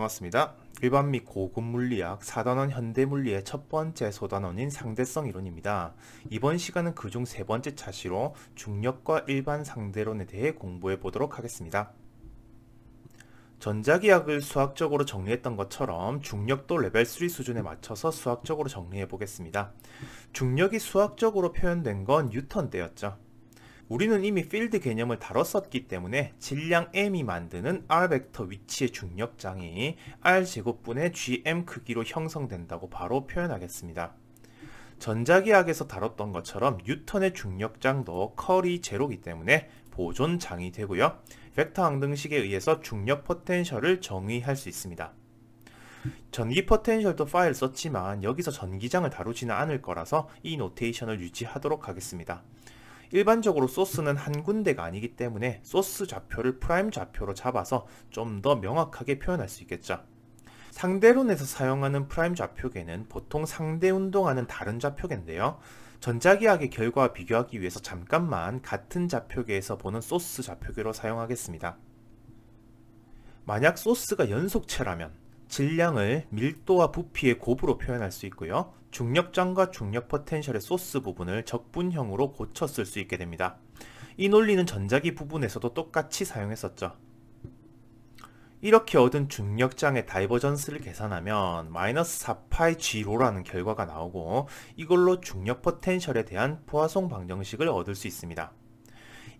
반갑습니다. 일반 및 고급 물리학 4단원 현대물리의 첫 번째 소단원인 상대성 이론입니다. 이번 시간은 그중 세 번째 차시로 중력과 일반 상대론에 대해 공부해 보도록 하겠습니다. 전자기학을 수학적으로 정리했던 것처럼 중력도 레벨 3 수준에 맞춰서 수학적으로 정리해 보겠습니다. 중력이 수학적으로 표현된 건 뉴턴 때였죠. 우리는 이미 필드 개념을 다뤘었기 때문에 질량 m이 만드는 r벡터 위치의 중력장이 r제곱분의 gm 크기로 형성된다고 바로 표현하겠습니다. 전자기학에서 다뤘던 것처럼 뉴턴의 중력장도 컬이 제로이기 때문에 보존장이 되고요. 벡터 항등식에 의해서 중력 포텐셜을 정의할 수 있습니다. 전기 포텐셜도 파일 썼지만 여기서 전기장을 다루지는 않을 거라서 이 노테이션을 유지하도록 하겠습니다. 일반적으로 소스는 한 군데가 아니기 때문에 소스 좌표를 프라임 좌표로 잡아서 좀 더 명확하게 표현할 수 있겠죠. 상대론에서 사용하는 프라임 좌표계는 보통 상대운동하는 다른 좌표계인데요. 전자기학의 결과와 비교하기 위해서 잠깐만 같은 좌표계에서 보는 소스 좌표계로 사용하겠습니다. 만약 소스가 연속체라면 질량을 밀도와 부피의 곱으로 표현할 수 있고요. 중력장과 중력 포텐셜의 소스 부분을 적분형으로 고쳐 쓸 수 있게 됩니다. 이 논리는 전자기 부분에서도 똑같이 사용했었죠. 이렇게 얻은 중력장의 다이버전스를 계산하면 마이너스 4파이 g로라는 결과가 나오고 이걸로 중력 포텐셜에 대한 포화송 방정식을 얻을 수 있습니다.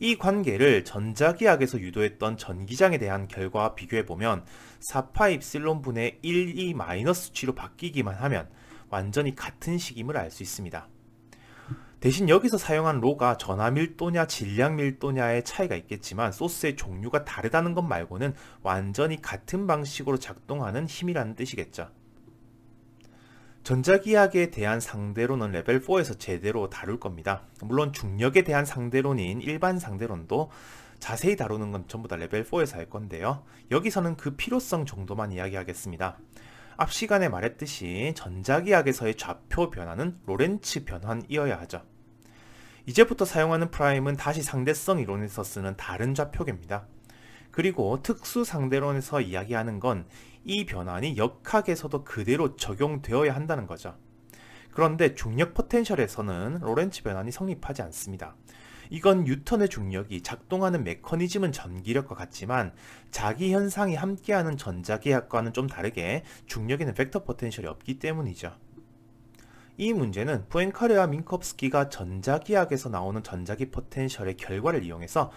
이 관계를 전자기학에서 유도했던 전기장에 대한 결과와 비교해보면 4파 입실론 분의 1이 마이너스 g로 바뀌기만 하면 완전히 같은 식임을 알 수 있습니다. 대신 여기서 사용한 로가 전하 밀도냐 질량 밀도냐의 차이가 있겠지만 소스의 종류가 다르다는 것 말고는 완전히 같은 방식으로 작동하는 힘이라는 뜻이겠죠. 전자기학에 대한 상대론은 레벨 4에서 제대로 다룰 겁니다. 물론 중력에 대한 상대론인 일반 상대론도 자세히 다루는 건 전부 다 레벨 4에서 할 건데요. 여기서는 그 필요성 정도만 이야기하겠습니다. 앞 시간에 말했듯이 전자기학에서의 좌표 변화는 로렌츠 변환이어야 하죠. 이제부터 사용하는 프라임은 다시 상대성 이론에서 쓰는 다른 좌표계입니다. 그리고 특수 상대론에서 이야기하는 건 이 변환이 역학에서도 그대로 적용되어야 한다는 거죠. 그런데 중력 포텐셜에서는 로렌츠 변환이 성립하지 않습니다. 이건 뉴턴의 중력이 작동하는 메커니즘은 전기력과 같지만 자기 현상이 함께하는 전자기학과는 좀 다르게 중력에는 벡터 포텐셜이 없기 때문이죠. 이 문제는 푸엔카레와 민콥스키가 전자기학에서 나오는 전자기 포텐셜의 결과를 이용해서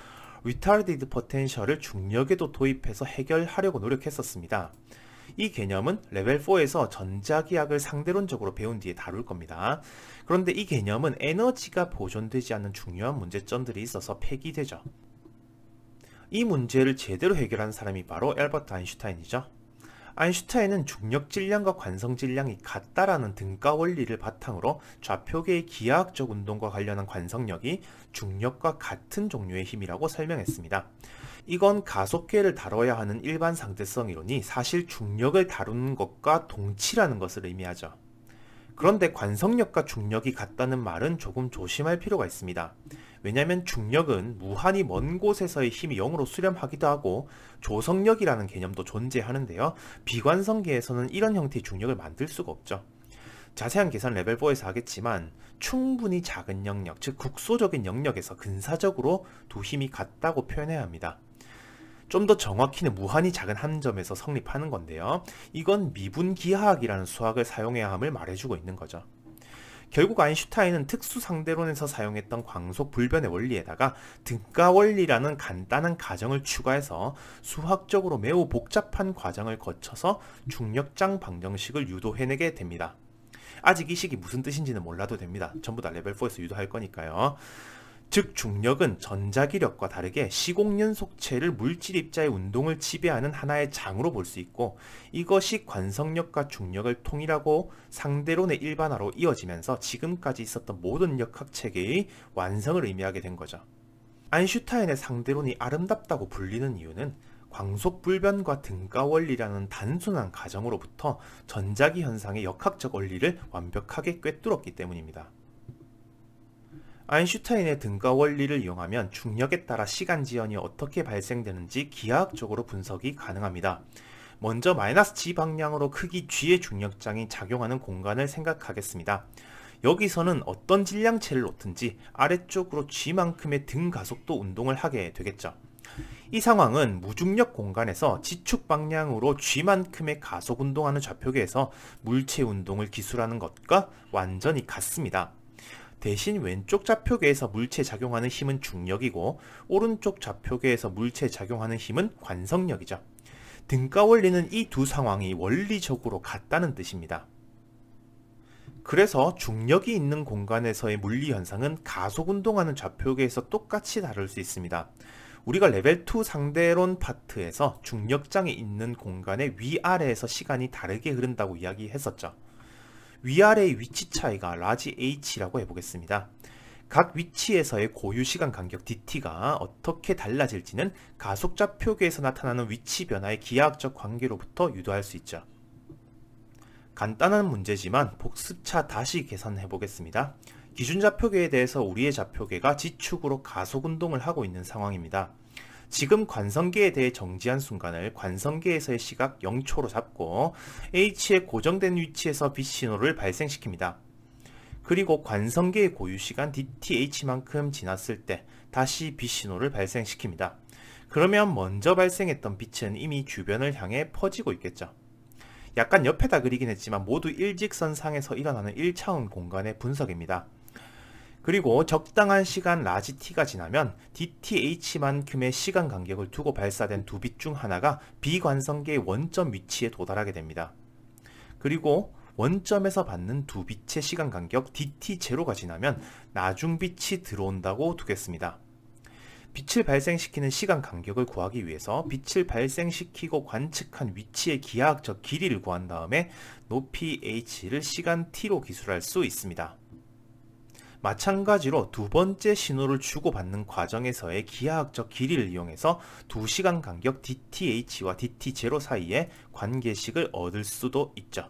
리타르디드 포텐셜을 중력에도 도입해서 해결하려고 노력했었습니다. 이 개념은 레벨 4에서 전자기학을 상대론적으로 배운 뒤에 다룰 겁니다. 그런데 이 개념은 에너지가 보존되지 않는 중요한 문제점들이 있어서 폐기되죠. 이 문제를 제대로 해결한 사람이 바로 앨버트 아인슈타인이죠. 아인슈타인은 중력 질량과 관성 질량이 같다라는 등가 원리를 바탕으로 좌표계의 기하학적 운동과 관련한 관성력이 중력과 같은 종류의 힘이라고 설명했습니다. 이건 가속계를 다뤄야 하는 일반 상대성 이론이 사실 중력을 다루는 것과 동치라는 것을 의미하죠. 그런데 관성력과 중력이 같다는 말은 조금 조심할 필요가 있습니다. 왜냐하면 중력은 무한히 먼 곳에서의 힘이 0으로 수렴하기도 하고 조성력이라는 개념도 존재하는데요. 비관성계에서는 이런 형태의 중력을 만들 수가 없죠. 자세한 계산 레벨 4에서 하겠지만 충분히 작은 영역, 즉 국소적인 영역에서 근사적으로 두 힘이 같다고 표현해야 합니다. 좀 더 정확히는 무한히 작은 한 점에서 성립하는 건데요. 이건 미분기하학이라는 수학을 사용해야 함을 말해주고 있는 거죠. 결국 아인슈타인은 특수상대론에서 사용했던 광속 불변의 원리에다가 등가 원리라는 간단한 가정을 추가해서 수학적으로 매우 복잡한 과정을 거쳐서 중력장 방정식을 유도해내게 됩니다. 아직 이 식이 무슨 뜻인지는 몰라도 됩니다. 전부 다 레벨 4에서 유도할 거니까요. 즉 중력은 전자기력과 다르게 시공연속체를 물질 입자의 운동을 지배하는 하나의 장으로 볼 수 있고 이것이 관성력과 중력을 통일하고 상대론의 일반화로 이어지면서 지금까지 있었던 모든 역학체계의 완성을 의미하게 된 거죠. 아인슈타인의 상대론이 아름답다고 불리는 이유는 광속불변과 등가원리라는 단순한 가정으로부터 전자기 현상의 역학적 원리를 완벽하게 꿰뚫었기 때문입니다. 아인슈타인의 등가 원리를 이용하면 중력에 따라 시간 지연이 어떻게 발생되는지 기하학적으로 분석이 가능합니다. 먼저 마이너스 G 방향으로 크기 G의 중력장이 작용하는 공간을 생각하겠습니다. 여기서는 어떤 질량체를 놓든지 아래쪽으로 G만큼의 등 가속도 운동을 하게 되겠죠. 이 상황은 무중력 공간에서 G축 방향으로 G만큼의 가속 운동하는 좌표계에서 물체 운동을 기술하는 것과 완전히 같습니다. 대신 왼쪽 좌표계에서 물체에 작용하는 힘은 중력이고 오른쪽 좌표계에서 물체에 작용하는 힘은 관성력이죠. 등가 원리는 이 두 상황이 원리적으로 같다는 뜻입니다. 그래서 중력이 있는 공간에서의 물리 현상은 가속 운동하는 좌표계에서 똑같이 다룰 수 있습니다. 우리가 레벨 2 상대론 파트에서 중력장이 있는 공간의 위아래에서 시간이 다르게 흐른다고 이야기했었죠. 위아래의 위치 차이가 라지 h라고 해보겠습니다. 각 위치에서의 고유 시간 간격 dt가 어떻게 달라질지는 가속 좌표계에서 나타나는 위치 변화의 기하학적 관계로부터 유도할 수 있죠. 간단한 문제지만 복습차 다시 계산해 보겠습니다. 기준 좌표계에 대해서 우리의 좌표계가 G축으로 가속 운동을 하고 있는 상황입니다. 지금 관성계에 대해 정지한 순간을 관성계에서의 시각 0초로 잡고 H의 고정된 위치에서 빛신호를 발생시킵니다. 그리고 관성계의 고유시간 dth만큼 지났을 때 다시 빛신호를 발생시킵니다. 그러면 먼저 발생했던 빛은 이미 주변을 향해 퍼지고 있겠죠. 약간 옆에다 그리긴 했지만 모두 일직선상에서 일어나는 1차원 공간의 분석입니다. 그리고 적당한 시간 라지 t가 지나면 dth만큼의 시간 간격을 두고 발사된 두 빛 중 하나가 비관성계의 원점 위치에 도달하게 됩니다. 그리고 원점에서 받는 두 빛의 시간 간격 dt0가 지나면 나중빛이 들어온다고 두겠습니다. 빛을 발생시키는 시간 간격을 구하기 위해서 빛을 발생시키고 관측한 위치의 기하학적 길이를 구한 다음에 높이 h를 시간 t로 기술할 수 있습니다. 마찬가지로 두 번째 신호를 주고받는 과정에서의 기하학적 길이를 이용해서 두 시간 간격 dth와 dt0 사이의 관계식을 얻을 수도 있죠.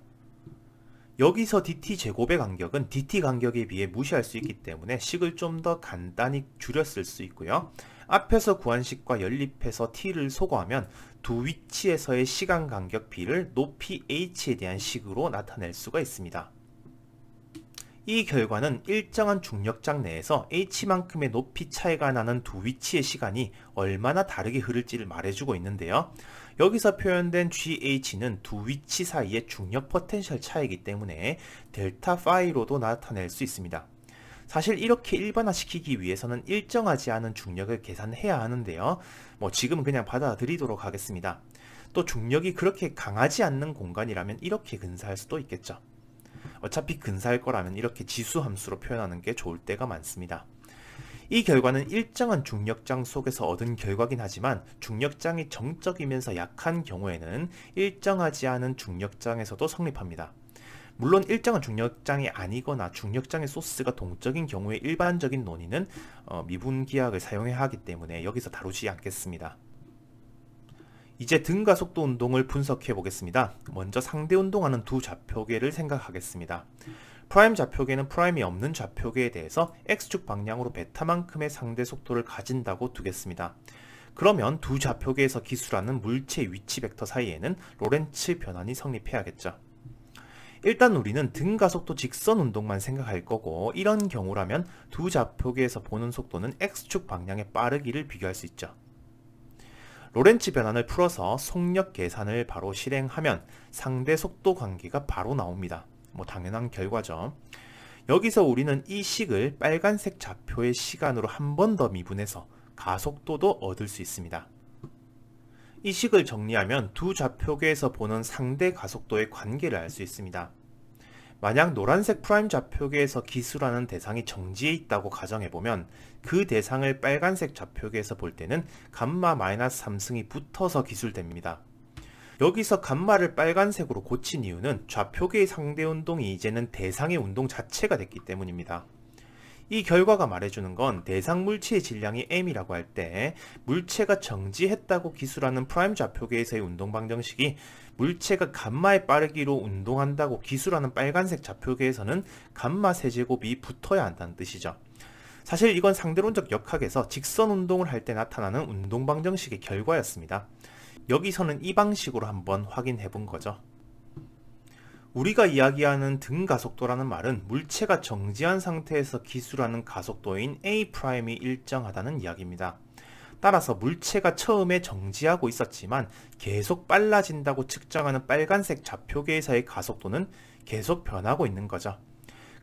여기서 dt 제곱의 간격은 dt 간격에 비해 무시할 수 있기 때문에 식을 좀 더 간단히 줄였을 수 있고요. 앞에서 구한 식과 연립해서 t를 소거하면 두 위치에서의 시간 간격 b를 높이 h에 대한 식으로 나타낼 수가 있습니다. 이 결과는 일정한 중력장 내에서 h만큼의 높이 차이가 나는 두 위치의 시간이 얼마나 다르게 흐를지를 말해주고 있는데요. 여기서 표현된 GH는 두 위치 사이의 중력 포텐셜 차이이기 때문에 델타 파이로도 나타낼 수 있습니다. 사실 이렇게 일반화시키기 위해서는 일정하지 않은 중력을 계산해야 하는데요. 지금은 그냥 받아들이도록 하겠습니다. 또 중력이 그렇게 강하지 않는 공간이라면 이렇게 근사할 수도 있겠죠. 어차피 근사할 거라면 이렇게 지수함수로 표현하는 게 좋을 때가 많습니다. 이 결과는 일정한 중력장 속에서 얻은 결과긴 하지만 중력장이 정적이면서 약한 경우에는 일정하지 않은 중력장에서도 성립합니다. 물론 일정한 중력장이 아니거나 중력장의 소스가 동적인 경우의 일반적인 논의는 미분기하학을 사용해야 하기 때문에 여기서 다루지 않겠습니다. 이제 등가속도 운동을 분석해 보겠습니다. 먼저 상대 운동하는 두 좌표계를 생각하겠습니다. 프라임 좌표계는 프라임이 없는 좌표계에 대해서 x축 방향으로 베타만큼의 상대 속도를 가진다고 두겠습니다. 그러면 두 좌표계에서 기술하는 물체 위치 벡터 사이에는 로렌츠 변환이 성립해야겠죠. 일단 우리는 등가속도 직선 운동만 생각할 거고 이런 경우라면 두 좌표계에서 보는 속도는 x축 방향의 빠르기를 비교할 수 있죠. 로렌츠 변환을 풀어서 속력 계산을 바로 실행하면 상대 속도 관계가 바로 나옵니다. 당연한 결과죠. 여기서 우리는 이 식을 빨간색 좌표의 시간으로 한 번 더 미분해서 가속도도 얻을 수 있습니다. 이 식을 정리하면 두 좌표계에서 보는 상대 가속도의 관계를 알 수 있습니다. 만약 노란색 프라임 좌표계에서 기술하는 대상이 정지해 있다고 가정해보면 그 대상을 빨간색 좌표계에서 볼 때는 감마 마이너스 3승이 붙어서 기술됩니다. 여기서 감마를 빨간색으로 고친 이유는 좌표계의 상대 운동이 이제는 대상의 운동 자체가 됐기 때문입니다. 이 결과가 말해주는 건 대상 물체의 질량이 m이라고 할 때 물체가 정지했다고 기술하는 프라임 좌표계에서의 운동 방정식이 물체가 감마의 빠르기로 운동한다고 기술하는 빨간색 좌표계에서는 감마 세제곱이 붙어야 한다는 뜻이죠. 사실 이건 상대론적 역학에서 직선 운동을 할 때 나타나는 운동 방정식의 결과였습니다. 여기서는 이 방식으로 한번 확인해 본 거죠. 우리가 이야기하는 등가속도라는 말은 물체가 정지한 상태에서 기술하는 가속도인 A'이 일정하다는 이야기입니다. 따라서 물체가 처음에 정지하고 있었지만 계속 빨라진다고 측정하는 빨간색 좌표계에서의 가속도는 계속 변하고 있는 거죠.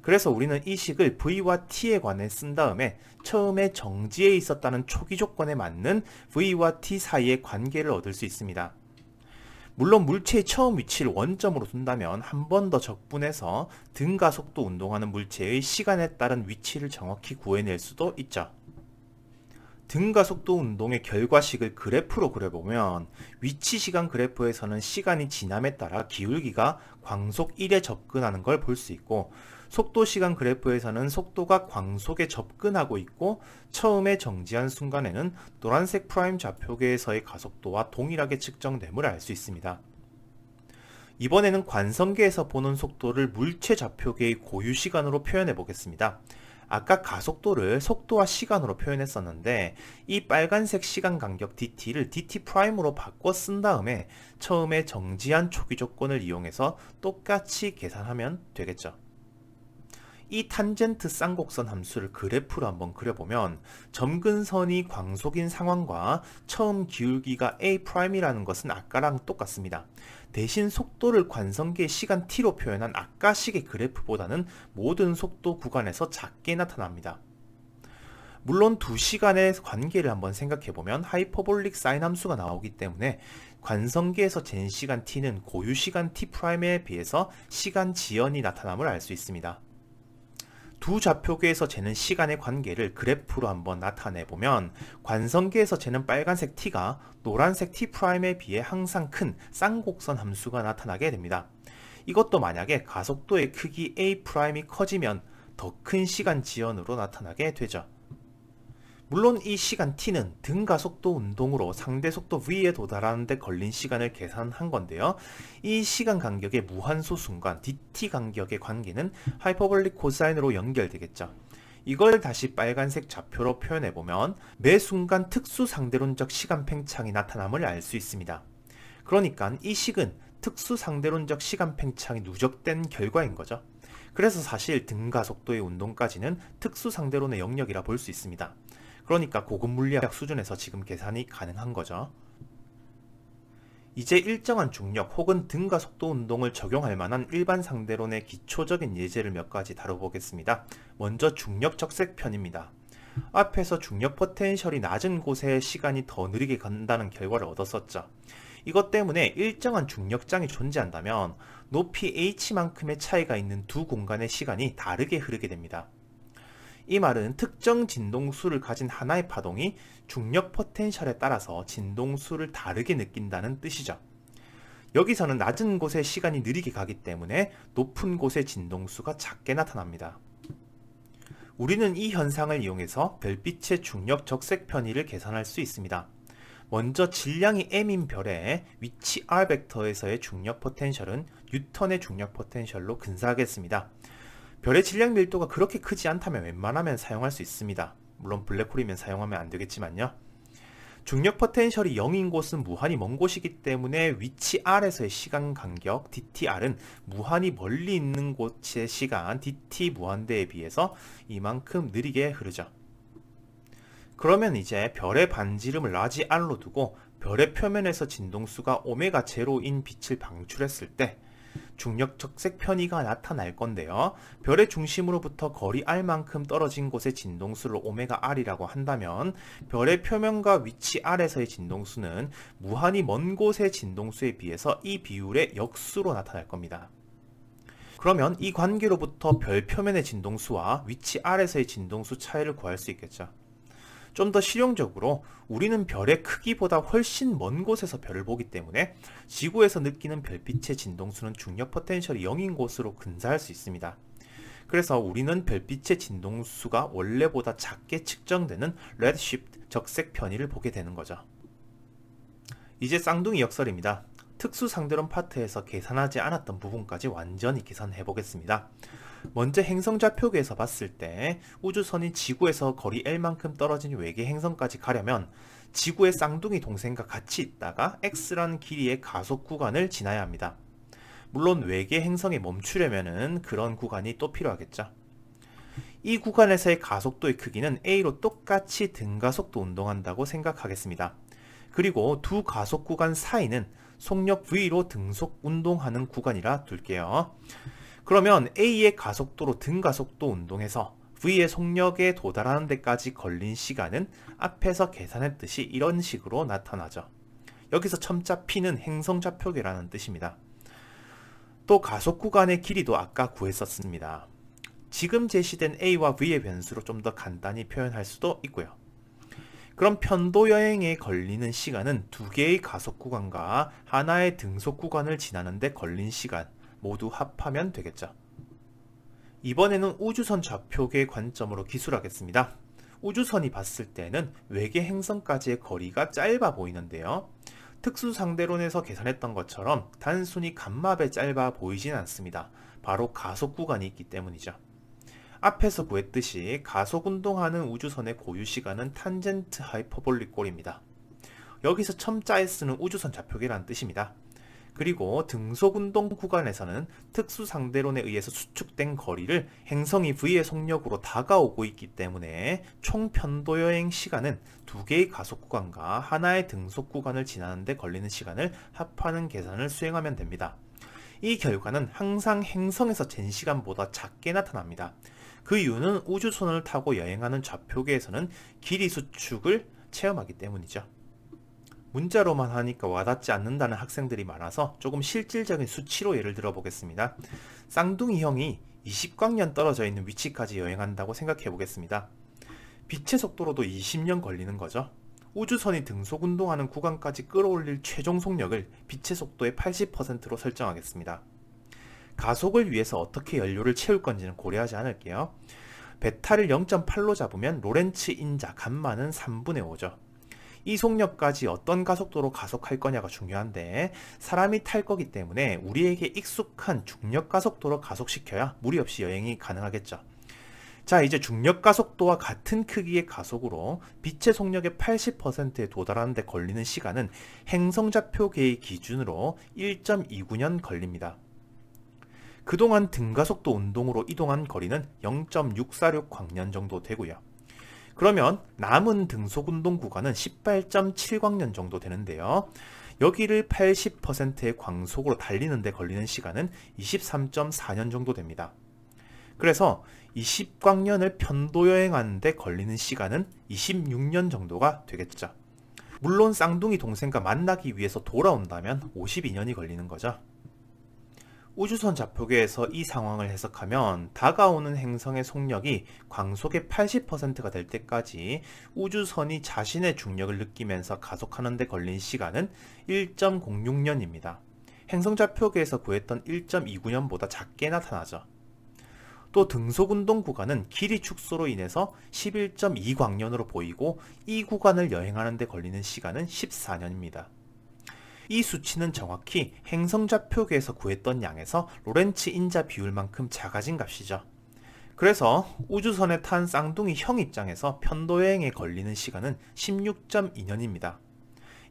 그래서 우리는 이 식을 V와 T에 관해 쓴 다음에 처음에 정지해 있었다는 초기 조건에 맞는 V와 T 사이의 관계를 얻을 수 있습니다. 물론 물체의 처음 위치를 원점으로 둔다면 한 번 더 적분해서 등가속도 운동하는 물체의 시간에 따른 위치를 정확히 구해낼 수도 있죠. 등가속도 운동의 결과식을 그래프로 그려보면 위치시간 그래프에서는 시간이 지남에 따라 기울기가 광속 1에 접근하는 걸 볼 수 있고, 속도시간 그래프에서는 속도가 광속에 접근하고 있고 처음에 정지한 순간에는 노란색 프라임 좌표계에서의 가속도와 동일하게 측정됨을 알 수 있습니다. 이번에는 관성계에서 보는 속도를 물체 좌표계의 고유시간으로 표현해 보겠습니다. 아까 가속도를 속도와 시간으로 표현했었는데 이 빨간색 시간 간격 dt를 dt'으로 바꿔 쓴 다음에 처음에 정지한 초기 조건을 이용해서 똑같이 계산하면 되겠죠. 이 탄젠트 쌍곡선 함수를 그래프로 한번 그려보면 점근선이 광속인 상황과 처음 기울기가 A'이라는 것은 아까랑 똑같습니다. 대신 속도를 관성계의 시간 t로 표현한 아까 식의 그래프보다는 모든 속도 구간에서 작게 나타납니다. 물론 두 시간의 관계를 한번 생각해보면 하이퍼볼릭 사인 함수가 나오기 때문에 관성계에서 잰 시간 t는 고유 시간 t'에 비해서 시간 지연이 나타남을 알 수 있습니다. 두 좌표계에서 재는 시간의 관계를 그래프로 한번 나타내보면 관성계에서 재는 빨간색 t가 노란색 t'에 비해 항상 큰 쌍곡선 함수가 나타나게 됩니다. 이것도 만약에 가속도의 크기 A'이 커지면 더 큰 시간 지연으로 나타나게 되죠. 물론 이 시간 t는 등가속도 운동으로 상대 속도 v에 도달하는 데 걸린 시간을 계산한 건데요. 이 시간 간격의 무한소 순간 dt 간격의 관계는 하이퍼볼릭 코사인으로 연결되겠죠. 이걸 다시 빨간색 좌표로 표현해보면 매 순간 특수 상대론적 시간 팽창이 나타남을 알 수 있습니다. 그러니까 이 식은 특수 상대론적 시간 팽창이 누적된 결과인 거죠. 그래서 사실 등가속도의 운동까지는 특수 상대론의 영역이라 볼 수 있습니다. 그러니까 고급 물리학 수준에서 지금 계산이 가능한 거죠. 이제 일정한 중력 혹은 등가속도 운동을 적용할 만한 일반 상대론의 기초적인 예제를 몇 가지 다뤄보겠습니다. 먼저 중력 적색편입니다. 앞에서 중력 포텐셜이 낮은 곳에 시간이 더 느리게 간다는 결과를 얻었었죠. 이것 때문에 일정한 중력장이 존재한다면 높이 h만큼의 차이가 있는 두 공간의 시간이 다르게 흐르게 됩니다. 이 말은 특정 진동수를 가진 하나의 파동이 중력 포텐셜에 따라서 진동수를 다르게 느낀다는 뜻이죠. 여기서는 낮은 곳의 시간이 느리게 가기 때문에 높은 곳의 진동수가 작게 나타납니다. 우리는 이 현상을 이용해서 별빛의 중력 적색 편의를 계산할 수 있습니다. 먼저 질량이 m인 별의 위치 r 벡터에서의 중력 포텐셜은 뉴턴의 중력 포텐셜로 근사하겠습니다. 별의 질량 밀도가 그렇게 크지 않다면 웬만하면 사용할 수 있습니다. 물론 블랙홀이면 사용하면 안 되겠지만요. 중력 포텐셜이 0인 곳은 무한히 먼 곳이기 때문에 위치 r에서의 시간 간격 dtr은 무한히 멀리 있는 곳의 시간 dt 무한대에 비해서 이만큼 느리게 흐르죠. 그러면 이제 별의 반지름을 라지 r로 두고 별의 표면에서 진동수가 오메가 제로인 빛을 방출했을 때 중력 적색 편의가 나타날 건데요. 별의 중심으로부터 거리 r만큼 떨어진 곳의 진동수를 오메가 r이라고 한다면 별의 표면과 위치 r에서의 진동수는 무한히 먼 곳의 진동수에 비해서 이 비율의 역수로 나타날 겁니다. 그러면 이 관계로부터 별 표면의 진동수와 위치 r에서의 진동수 차이를 구할 수 있겠죠. 좀 더 실용적으로 우리는 별의 크기보다 훨씬 먼 곳에서 별을 보기 때문에 지구에서 느끼는 별빛의 진동수는 중력 포텐셜이 0인 곳으로 근사할 수 있습니다. 그래서 우리는 별빛의 진동수가 원래보다 작게 측정되는 레드시프트 적색 편의를 보게 되는 거죠. 이제 쌍둥이 역설입니다. 특수 상대론 파트에서 계산하지 않았던 부분까지 완전히 계산해 보겠습니다. 먼저 행성 좌표계에서 봤을 때 우주선이 지구에서 거리 L만큼 떨어진 외계 행성까지 가려면 지구의 쌍둥이 동생과 같이 있다가 x라는 길이의 가속 구간을 지나야 합니다. 물론 외계 행성에 멈추려면은 그런 구간이 또 필요하겠죠. 이 구간에서의 가속도의 크기는 a로 똑같이 등가속도 운동한다고 생각하겠습니다. 그리고 두 가속 구간 사이는 속력 v로 등속 운동하는 구간이라 둘게요. 그러면 a의 가속도로 등가속도 운동해서 v의 속력에 도달하는 데까지 걸린 시간은 앞에서 계산했듯이 이런 식으로 나타나죠. 여기서 첨자 p는 행성좌표계라는 뜻입니다. 또 가속 구간의 길이도 아까 구했었습니다. 지금 제시된 a와 v의 변수로 좀 더 간단히 표현할 수도 있고요. 그럼 편도 여행에 걸리는 시간은 두 개의 가속 구간과 하나의 등속 구간을 지나는 데 걸린 시간 모두 합하면 되겠죠. 이번에는 우주선 좌표계 관점으로 기술하겠습니다. 우주선이 봤을 때는 외계 행성까지의 거리가 짧아 보이는데요. 특수상대론에서 계산했던 것처럼 단순히 감마배 짧아 보이진 않습니다. 바로 가속 구간이 있기 때문이죠. 앞에서 구했듯이 가속 운동하는 우주선의 고유 시간은 탄젠트 하이퍼볼릭 꼴입니다. 여기서 첨자 S는 우주선 좌표계라는 뜻입니다. 그리고 등속 운동 구간에서는 특수상대론에 의해서 수축된 거리를 행성이 V의 속력으로 다가오고 있기 때문에 총 편도 여행 시간은 두 개의 가속 구간과 하나의 등속 구간을 지나는 데 걸리는 시간을 합하는 계산을 수행하면 됩니다. 이 결과는 항상 행성에서 잰 시간보다 작게 나타납니다. 그 이유는 우주선을 타고 여행하는 좌표계에서는 길이 수축을 체험하기 때문이죠. 문자로만 하니까 와닿지 않는다는 학생들이 많아서 조금 실질적인 수치로 예를 들어 보겠습니다. 쌍둥이형이 20광년 떨어져 있는 위치까지 여행한다고 생각해 보겠습니다. 빛의 속도로도 20년 걸리는 거죠. 우주선이 등속 운동하는 구간까지 끌어올릴 최종 속력을 빛의 속도의 80%로 설정하겠습니다. 가속을 위해서 어떻게 연료를 채울 건지는 고려하지 않을게요. 베타를 0.8로 잡으면 로렌츠 인자 감마는 3분의 5죠. 이 속력까지 어떤 가속도로 가속할 거냐가 중요한데 사람이 탈 거기 때문에 우리에게 익숙한 중력 가속도로 가속시켜야 무리 없이 여행이 가능하겠죠. 자, 이제 중력 가속도와 같은 크기의 가속으로 빛의 속력의 80%에 도달하는 데 걸리는 시간은 행성좌표계의 기준으로 1.29년 걸립니다. 그동안 등가속도 운동으로 이동한 거리는 0.646광년 정도 되고요. 그러면 남은 등속 운동 구간은 18.7광년 정도 되는데요. 여기를 80%의 광속으로 달리는 데 걸리는 시간은 23.4년 정도 됩니다. 그래서 20광년을 편도 여행하는 데 걸리는 시간은 26년 정도가 되겠죠. 물론 쌍둥이 동생과 만나기 위해서 돌아온다면 52년이 걸리는 거죠. 우주선 좌표계에서 이 상황을 해석하면 다가오는 행성의 속력이 광속의 80%가 될 때까지 우주선이 자신의 중력을 느끼면서 가속하는 데 걸린 시간은 1.06년입니다. 행성 좌표계에서 구했던 1.29년보다 작게 나타나죠. 또 등속 운동 구간은 길이 축소로 인해서 11.2광년으로 보이고 이 구간을 여행하는 데 걸리는 시간은 14년입니다. 이 수치는 정확히 행성좌표계에서 구했던 양에서 로렌츠 인자 비율만큼 작아진 값이죠. 그래서 우주선에 탄 쌍둥이 형 입장에서 편도여행에 걸리는 시간은 16.2년입니다.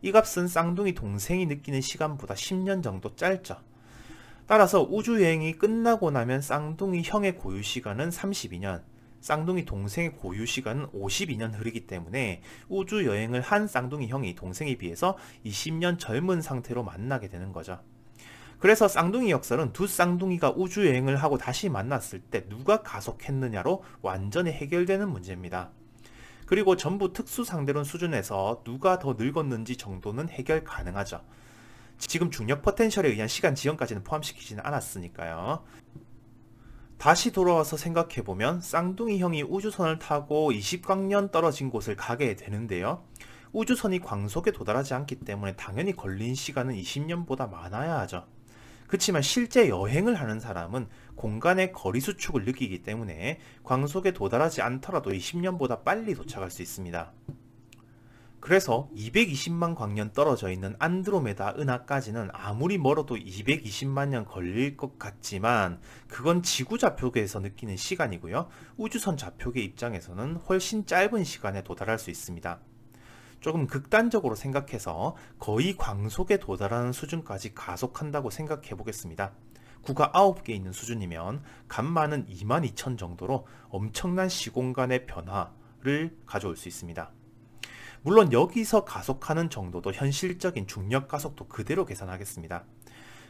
이 값은 쌍둥이 동생이 느끼는 시간보다 10년 정도 짧죠. 따라서 우주여행이 끝나고 나면 쌍둥이 형의 고유시간은 32년, 쌍둥이 동생의 고유시간은 52년 흐르기 때문에 우주여행을 한 쌍둥이 형이 동생에 비해서 20년 젊은 상태로 만나게 되는 거죠. 그래서 쌍둥이 역설은 두 쌍둥이가 우주여행을 하고 다시 만났을 때 누가 가속했느냐로 완전히 해결되는 문제입니다. 그리고 전부 특수상대론 수준에서 누가 더 늙었는지 정도는 해결 가능하죠. 지금 중력 포텐셜에 의한 시간 지연까지는 포함시키지는 않았으니까요. 다시 돌아와서 생각해보면 쌍둥이 형이 우주선을 타고 20광년 떨어진 곳을 가게 되는데요. 우주선이 광속에 도달하지 않기 때문에 당연히 걸린 시간은 20년보다 많아야 하죠. 그렇지만 실제 여행을 하는 사람은 공간의 거리 수축을 느끼기 때문에 광속에 도달하지 않더라도 20년보다 빨리 도착할 수 있습니다. 그래서 220만 광년 떨어져 있는 안드로메다 은하까지는 아무리 멀어도 220만 년 걸릴 것 같지만 그건 지구 좌표계에서 느끼는 시간이고요. 우주선 좌표계 입장에서는 훨씬 짧은 시간에 도달할 수 있습니다. 조금 극단적으로 생각해서 거의 광속에 도달하는 수준까지 가속한다고 생각해 보겠습니다. 구가 9개 있는 수준이면 간마는 22,000 정도로 엄청난 시공간의 변화를 가져올 수 있습니다. 물론 여기서 가속하는 정도도 현실적인 중력 가속도 그대로 계산하겠습니다.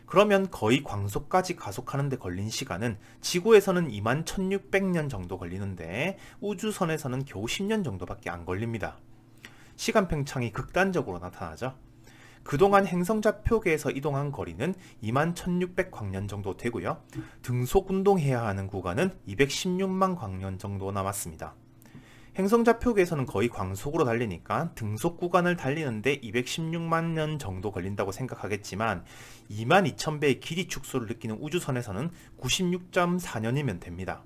그러면 거의 광속까지 가속하는 데 걸린 시간은 지구에서는 21,600년 정도 걸리는데 우주선에서는 겨우 10년 정도밖에 안 걸립니다. 시간 팽창이 극단적으로 나타나죠. 그동안 행성좌표계에서 이동한 거리는 21,600광년 정도 되고요. 등속 운동해야 하는 구간은 216만 광년 정도 남았습니다. 행성좌표계에서는 거의 광속으로 달리니까 등속 구간을 달리는데 216만 년 정도 걸린다고 생각하겠지만 22,000배의 길이 축소를 느끼는 우주선에서는 96.4년이면 됩니다.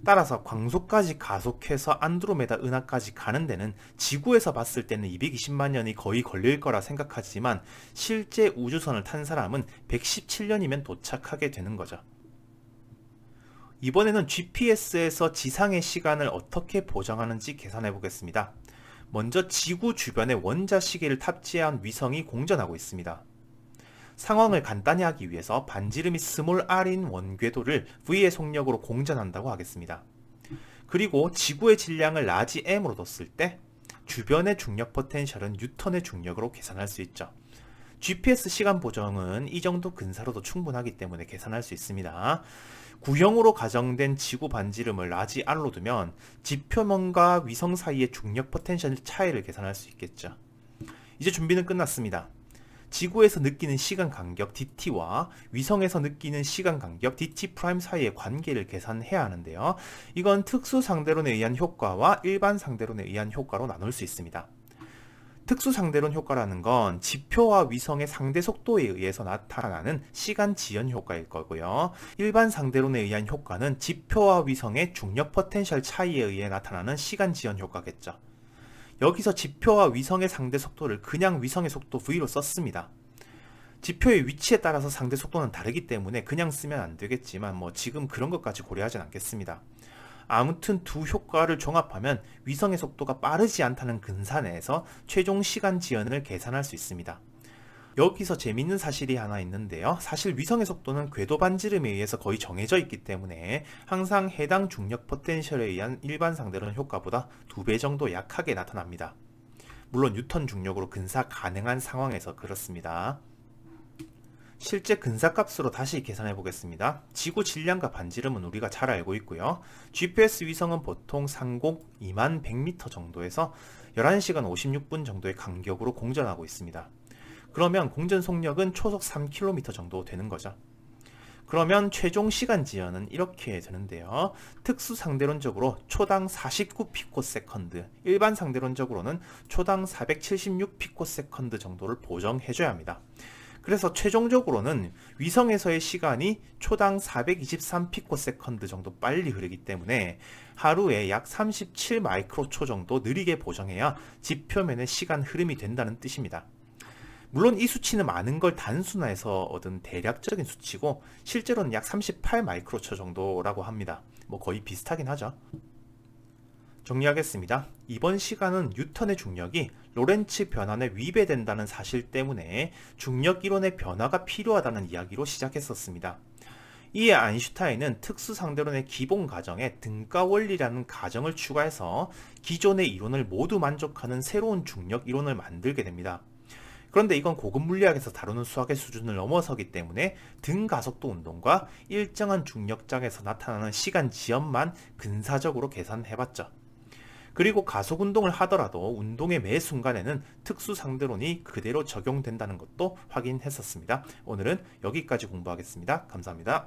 따라서 광속까지 가속해서 안드로메다 은하까지 가는 데는 지구에서 봤을 때는 220만 년이 거의 걸릴 거라 생각하지만 실제 우주선을 탄 사람은 117년이면 도착하게 되는 거죠. 이번에는 GPS에서 지상의 시간을 어떻게 보정하는지 계산해 보겠습니다. 먼저 지구 주변에 원자 시계를 탑재한 위성이 공전하고 있습니다. 상황을 간단히 하기 위해서 반지름이 스몰 r인 원궤도를 V의 속력으로 공전한다고 하겠습니다. 그리고 지구의 질량을 라지 m으로 뒀을 때 주변의 중력 포텐셜은 뉴턴의 중력으로 계산할 수 있죠. GPS 시간 보정은 이 정도 근사로도 충분하기 때문에 계산할 수 있습니다. 구형으로 가정된 지구 반지름을 라지 r로 두면 지표면과 위성 사이의 중력 포텐셜 차이를 계산할 수 있겠죠. 이제 준비는 끝났습니다. 지구에서 느끼는 시간 간격 dt와 위성에서 느끼는 시간 간격 dt' 사이의 관계를 계산해야 하는데요. 이건 특수 상대론에 의한 효과와 일반 상대론에 의한 효과로 나눌 수 있습니다. 특수 상대론 효과라는 건 지표와 위성의 상대 속도에 의해서 나타나는 시간 지연 효과일 거고요. 일반 상대론에 의한 효과는 지표와 위성의 중력 포텐셜 차이에 의해 나타나는 시간 지연 효과겠죠. 여기서 지표와 위성의 상대 속도를 그냥 위성의 속도 V로 썼습니다. 지표의 위치에 따라서 상대 속도는 다르기 때문에 그냥 쓰면 안 되겠지만 지금 그런 것까지 고려하진 않겠습니다. 아무튼 두 효과를 종합하면 위성의 속도가 빠르지 않다는 근사 내에서 최종 시간 지연을 계산할 수 있습니다. 여기서 재밌는 사실이 하나 있는데요. 사실 위성의 속도는 궤도 반지름에 의해서 거의 정해져 있기 때문에 항상 해당 중력 포텐셜에 의한 일반 상대론 효과보다 2배 정도 약하게 나타납니다. 물론 뉴턴 중력으로 근사 가능한 상황에서 그렇습니다. 실제 근사값으로 다시 계산해 보겠습니다. 지구 질량과 반지름은 우리가 잘 알고 있고요. GPS 위성은 보통 상공 21,100m 정도에서 11시간 56분 정도의 간격으로 공전하고 있습니다. 그러면 공전 속력은 초속 3km 정도 되는 거죠. 그러면 최종 시간 지연은 이렇게 되는데요. 특수 상대론적으로 초당 49피코세컨드, 일반 상대론적으로는 초당 476피코세컨드 정도를 보정해줘야 합니다. 그래서 최종적으로는 위성에서의 시간이 초당 423피코세컨드 정도 빨리 흐르기 때문에 하루에 약 37 마이크로초 정도 느리게 보정해야 지표면의 시간 흐름이 된다는 뜻입니다. 물론 이 수치는 많은 걸 단순화해서 얻은 대략적인 수치고 실제로는 약 38 마이크로초 정도라고 합니다. 거의 비슷하긴 하죠. 정리하겠습니다. 이번 시간은 뉴턴의 중력이 로렌츠 변환에 위배된다는 사실 때문에 중력 이론의 변화가 필요하다는 이야기로 시작했었습니다. 이에 아인슈타인은 특수 상대론의 기본 가정에 등가 원리라는 가정을 추가해서 기존의 이론을 모두 만족하는 새로운 중력 이론을 만들게 됩니다. 그런데 이건 고급 물리학에서 다루는 수학의 수준을 넘어서기 때문에 등가속도 운동과 일정한 중력장에서 나타나는 시간 지연만 근사적으로 계산해봤죠. 그리고 가속 운동을 하더라도 운동의 매 순간에는 특수 상대론이 그대로 적용된다는 것도 확인했었습니다. 오늘은 여기까지 공부하겠습니다. 감사합니다.